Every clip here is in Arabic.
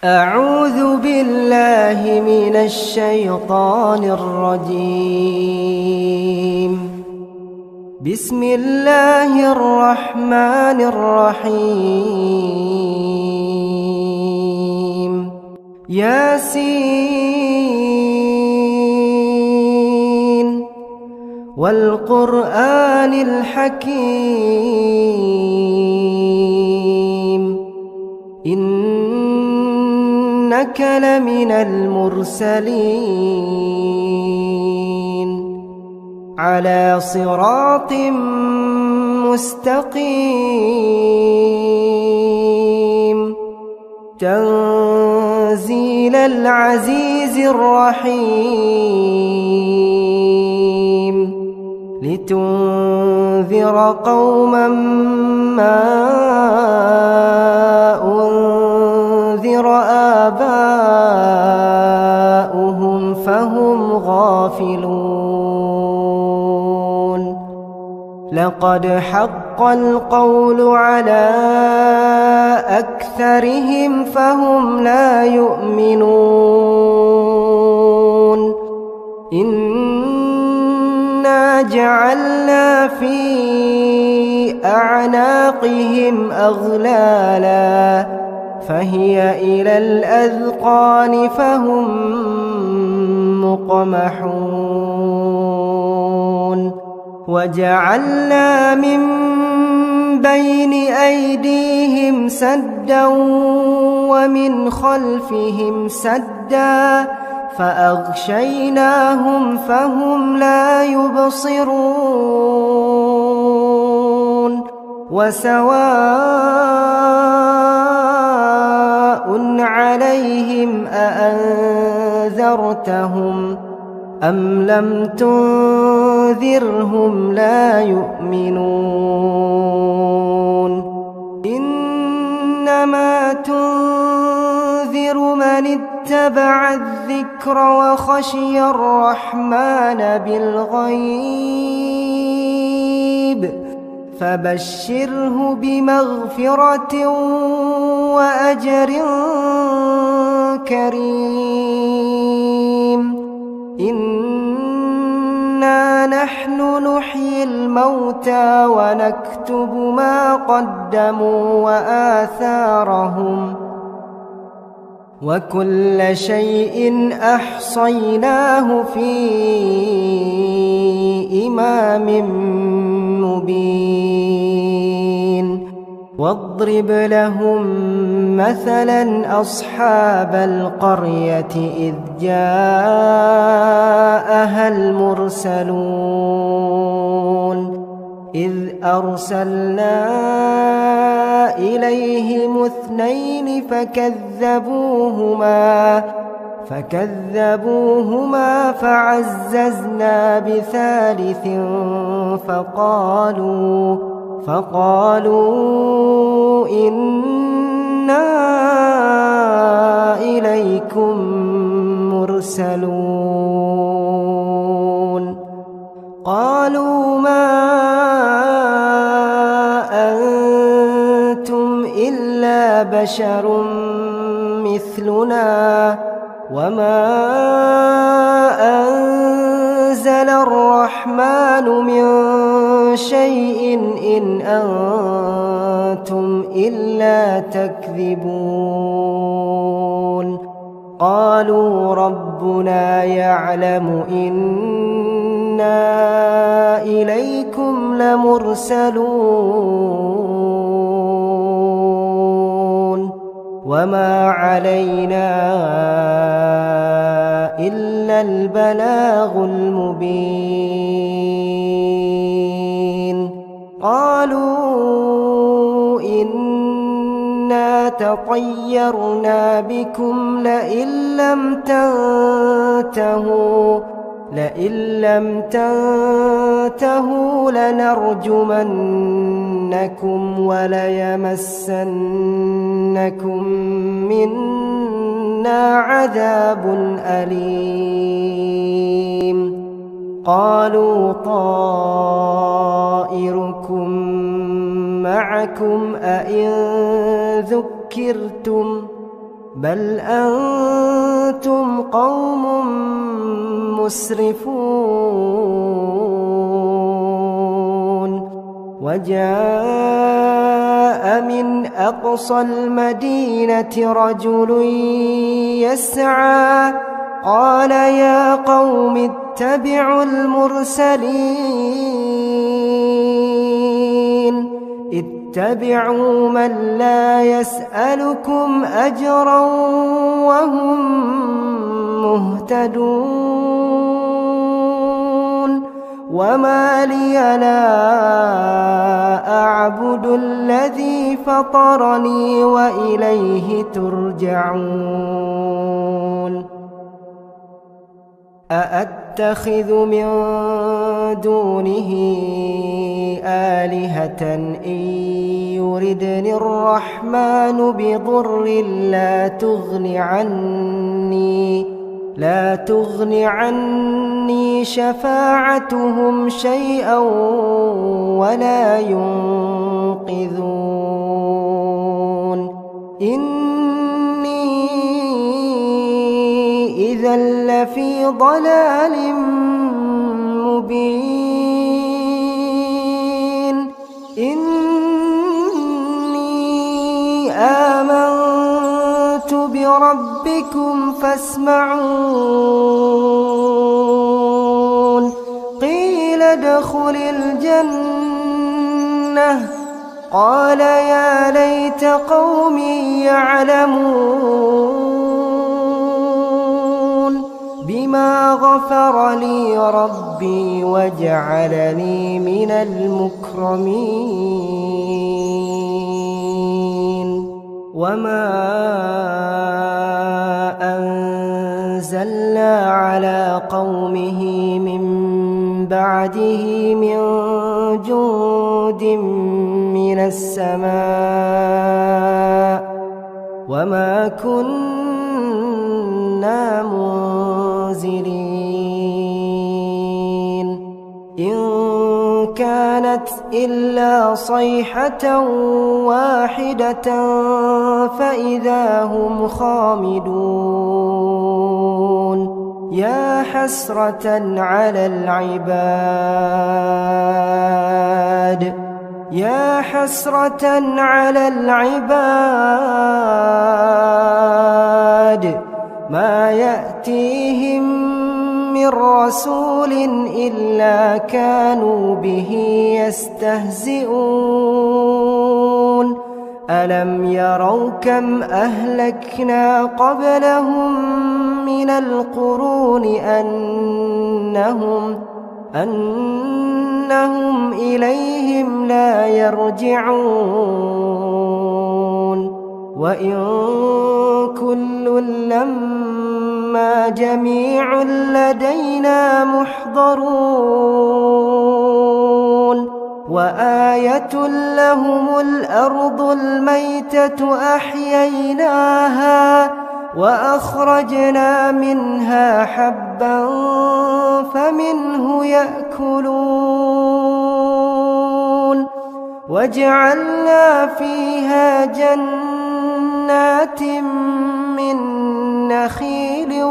أعوذ بالله من الشيطان الرجيم. بسم الله الرحمن الرحيم. ياسين والقرآن الحكيم إنك لمن المرسلين على صراط مستقيم تنزيل العزيز الرحيم لتنذر قوما ما أنذر آباؤهم فهم غافلون. لقد حق القول على أكثرهم فهم لا يؤمنون. إنا جعلنا في أعناقهم أغلالا فهي إلى الأذقان فهم مقمحون. وجعلنا من بين أيديهم سدا ومن خلفهم سدا فأغشيناهم فهم لا يبصرون. وسواء عليهم أأنذرتهم أم لم تنذرهم لا يؤمنون. إنما تنذر من اتبع الذكر وخشي الرحمن بالغيب فبشره بمغفرة وأجر كريم. إنا نحن نحيي الموتى ونكتب ما قدموا وآثارهم وكل شيء أحصيناه في إمام مبين. واضرب لهم مثلا أصحاب القرية إذ جاءها المرسلون إذ أرسلنا إليهم اثنين فكذبوهما فعززنا بثالث فقالوا إنا إليكم مرسلون. قالوا ما أنتم إلا بشر مثلنا وما أنزل الرحمن من شيء إن أنتم إلا تكذبون. قالوا ربنا يعلم إنا إليكم لمرسلون وما علينا إلا البلاغ المبين. قالوا إنا تطيرنا بكم لئن لم تنتهوا لنرجمنكم وليمسنكم منا عذاب أليم. قالوا طائركم معكم أئن ذكرتم بل أنتم قوم مسرفون وجاء من أقصى المدينة رجل يسعى قال يا قوم اتبعوا المرسلين اتبعوا من لا يسألكم أجرا وهم مهتدون وما لي لا أعبد الذي فطرني وإليه ترجعون أأتخذ من دونه آلهة إن يردني الرحمن بضر لا تغن عني شفاعتهم شيئا ولا ينقذون إني إذا لفي ضلال مبين إني آمنت بربكم فاسمعون قيل ادخل الجنة قال يا ليت قومي يعلمون بما غفر لي ربي وجعلني من المكرمين وما أنزلنا على قومه من بعده من جند من السماء وما كنا منزلين إن كانت إلا صيحة واحدة فإذا هم خامدون يا حسرة على العباد ما يأتيهم من رسول إلا كانوا به يستهزئون ألم يروا كم أهلكنا قبلهم من القرون أنهم إليهم لا يرجعون وإن كل لما جميع لدينا محضرون وآية لهم الأرض الميتة أحييناها وأخرجنا منها حبا فمنه يأكلون وجعلنا فيها جنات من نخيل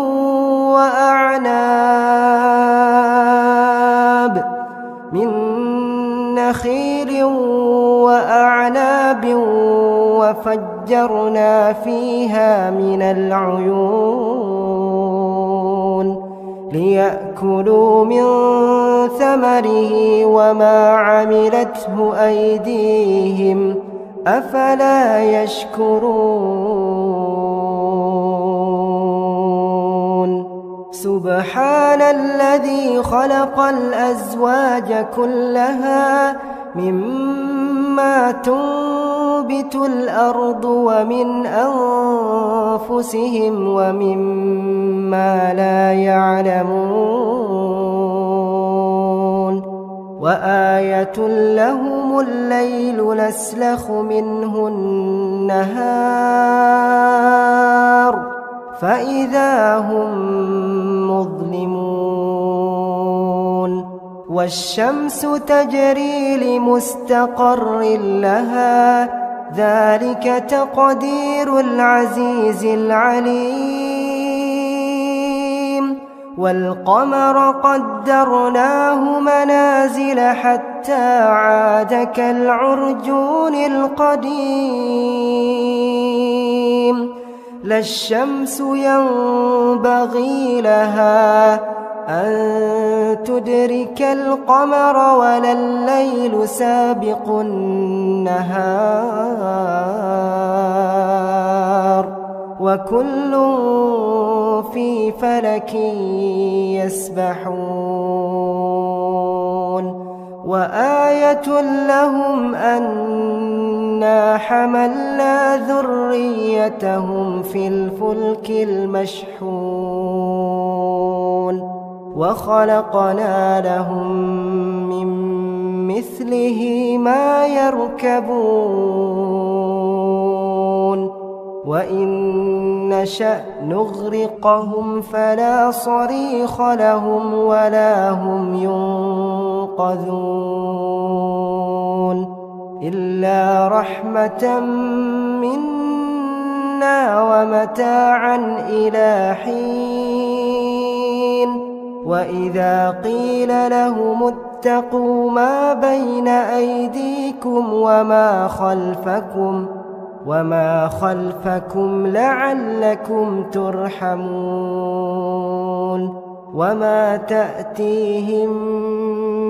وأعناب وفجرنا فيها من العيون ليأكلوا من ثمره وما عملته أيديهم أفلا يشكرون سبحان الذي خلق الأزواج كلها مما تنبت الأرض ومن أنفسهم ومما لا يعلمون وآية لهم الليل نسلخ منه النهار فإذا هم مظلمون والشمس تجري لمستقر لها ذلك تقدير العزيز العليم والقمر قدرناه منازل حتى عاد كالعرجون القديم لا الشمس ينبغي لها أن تدرك القمر ولا الليل سابق النهار وكل في فلك يسبحون وآية لهم أنا حملنا ذريتهم في الفلك المشحون وخلقنا لهم من مثله ما يركبون وإن نشأ نغرقهم فلا صريخ لهم ولا هم ينقذون إلا رحمة منا ومتاعا إلى حين وإذا قيل لهم اتقوا ما بين أيديكم وما خلفكم لعلكم ترحمون وما تأتيهم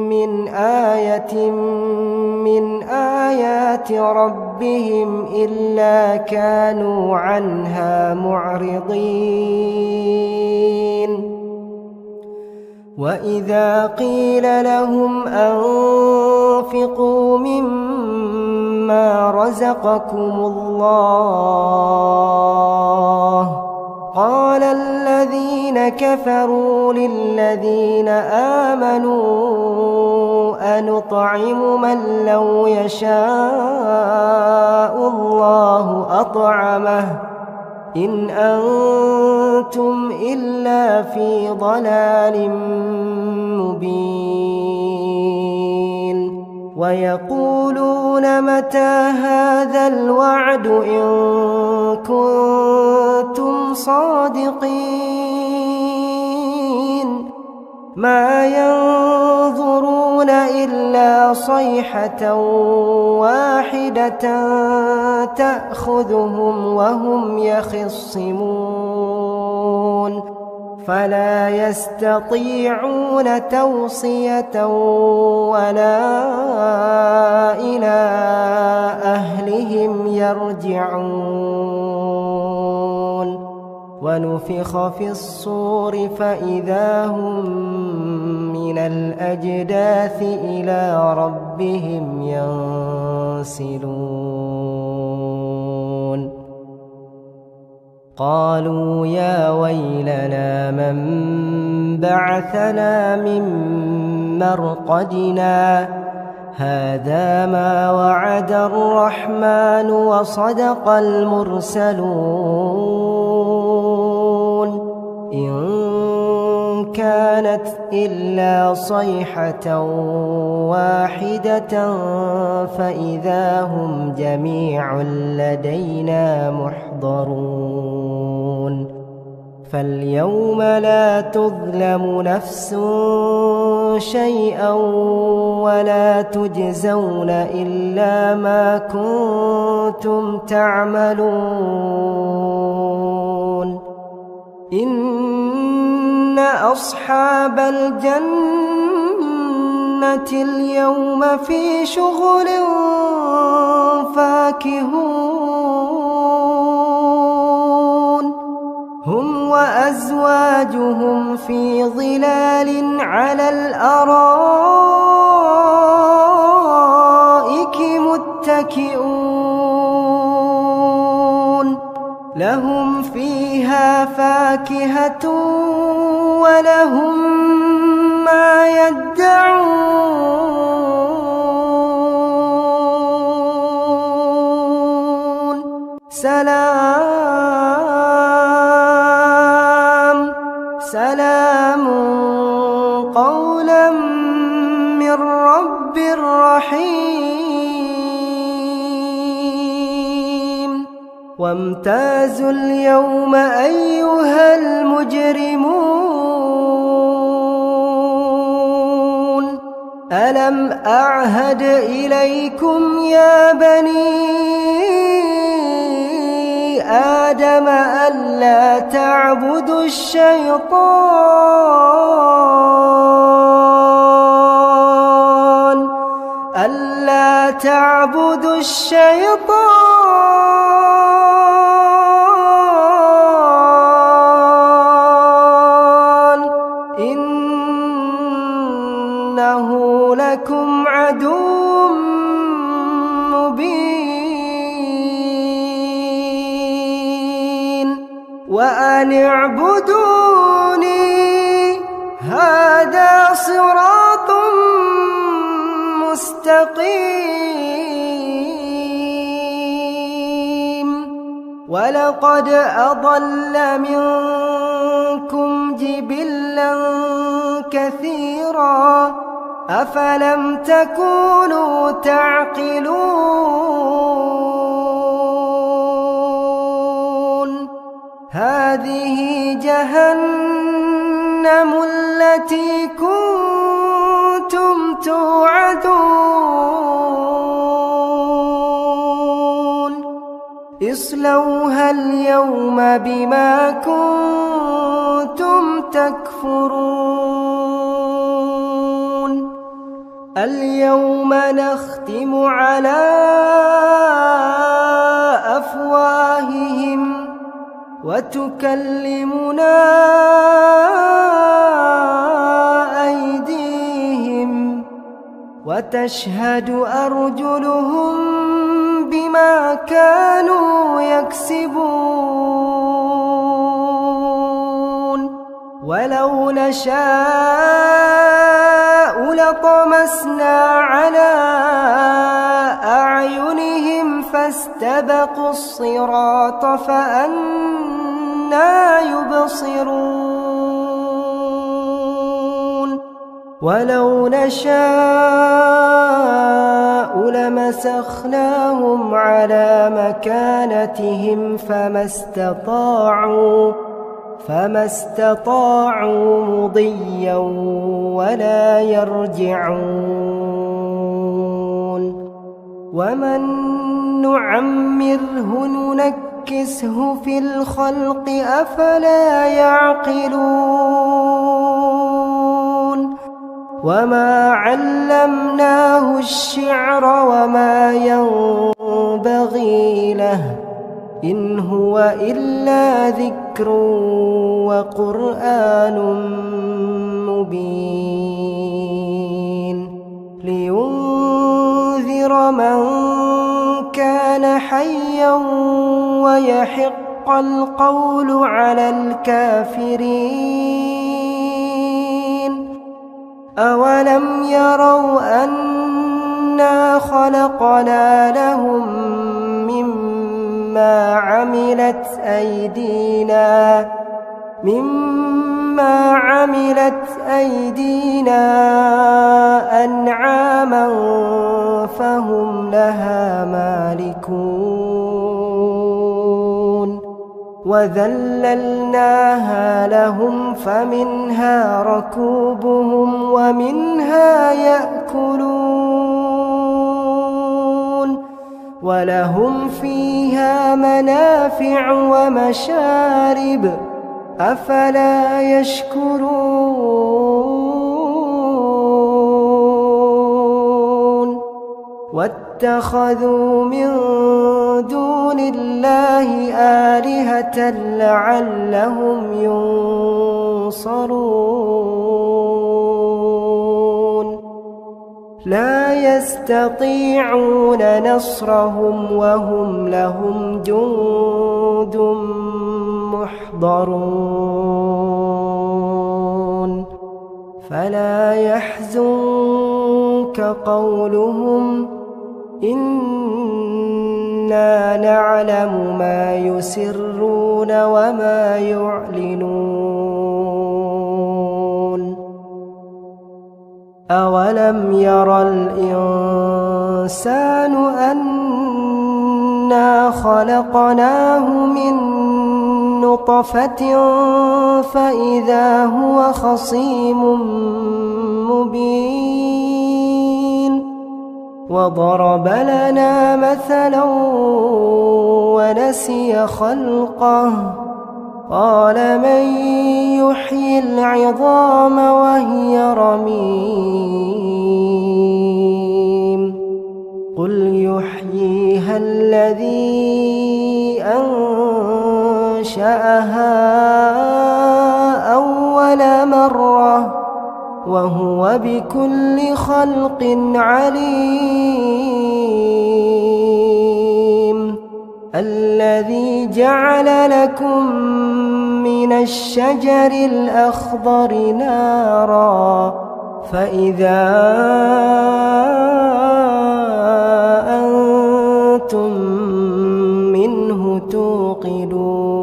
من آية من آيات ربهم إلا كانوا عنها معرضين وإذا قيل لهم أنفقوا مما رزقكم الله قال الذين كفروا للذين آمنوا أنطعم من لو يشاء الله أطعمه إن أنتم إلا في ضلال مبين ويقولون متى هذا الوعد إن كنتم صادقين ما ينظرون إلا صيحة واحدة تأخذهم وهم يخصمون فلا يستطيعون توصية ولا إلى أهلهم يرجعون ونفخ في الصور فإذا هم من الأجداث إلى ربهم ينسلون قالوا يا ويلنا من بعثنا من مرقدنا هذا ما وعد الرحمن وصدق المرسلون إن كانت إلا صيحة واحدة فإذا هم جميع لدينا محضرون فاليوم لا تظلم نفس شيئا ولا تجزون إلا ما كنتم تعملون إن أصحاب الجنة اليوم في شغل فاكهون هم وأزواجهم في ظلال على الأرائك متكئون لهم فيها فاكهة ولهم ما يدعون سلام قولا من رب رحيم وامتازوا اليوم أيها المجرمون ألم أعهد إليكم يا بني آدم ألا تعبدوا الشيطان ألا تعبدوا الشيطان إنه لكم عدو مبين وأن اعبدوني هذا صراط مستقيم ولقد أضل منكم جبلا كثيرا أفلم تكونوا تعقلون هذه جهنم التي كنتم توعدون اصلوها اليوم بما كنتم تكفرون اليوم نختم على أفواههم وتكلمنا أيديهم وتشهد أرجلهم بما كانوا يكسبون ولو نشاء لطمسنا على أعينهم فاستبقوا الصراط فأنى يبصرون ولو نشاء لمسخناهم على مكانتهم فما استطاعوا مضيا ولا يرجعون ومن نعمره ننكسه في الخلق أفلا يعقلون وما علمناه الشعر وما ينبغي له إن هو إلا ذكر وقرآن مبين لينذر من كان حيا ويحق القول على الكافرين أولم يروا أنا خلقنا لهم مما عملت أيدينا أنعاما فهم لها مالكون وذللناها لهم فمنها ركوبهم ومنها يأكلون ولهم فيها منافع ومشارب أفلا يشكرون واتخذوا من دون الله آلهة لعلهم ينصرون لا يستطيعون نصرهم وهم لهم جند محضرون فلا يحزنك قولهم إنا نعلم ما يسرون وما يعلنون أولم ير الإنسان أنا إنا خلقناه من نطفة فإذا هو خصيم مبين وضرب لنا مثلا ونسي خلقه قال من يحيي العظام وهي رميم قل يحييها الذي أنشأها أول مرة وهو بكل خلق عليم الذي جعل لكم من الشجر الأخضر نارا فإذا أنتم منه توقدون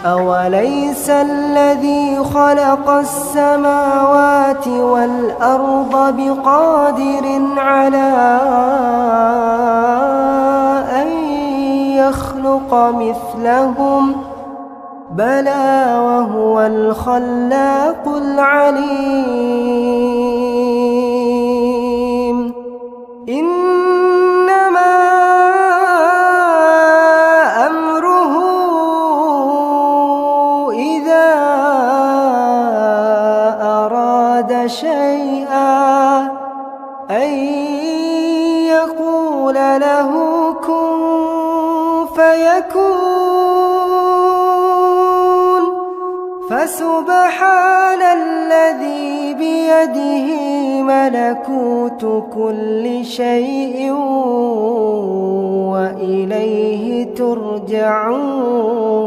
أوليس الذي خلق السماوات والأرض بقادر على أن يخلق مثلهم بلى وهو الخلاق العليم إنما أمره إذا أراد شيئا أن يقول له كن فيكون فسبحان الذي بيده ملكوت كل شيء وإليه ترجعون.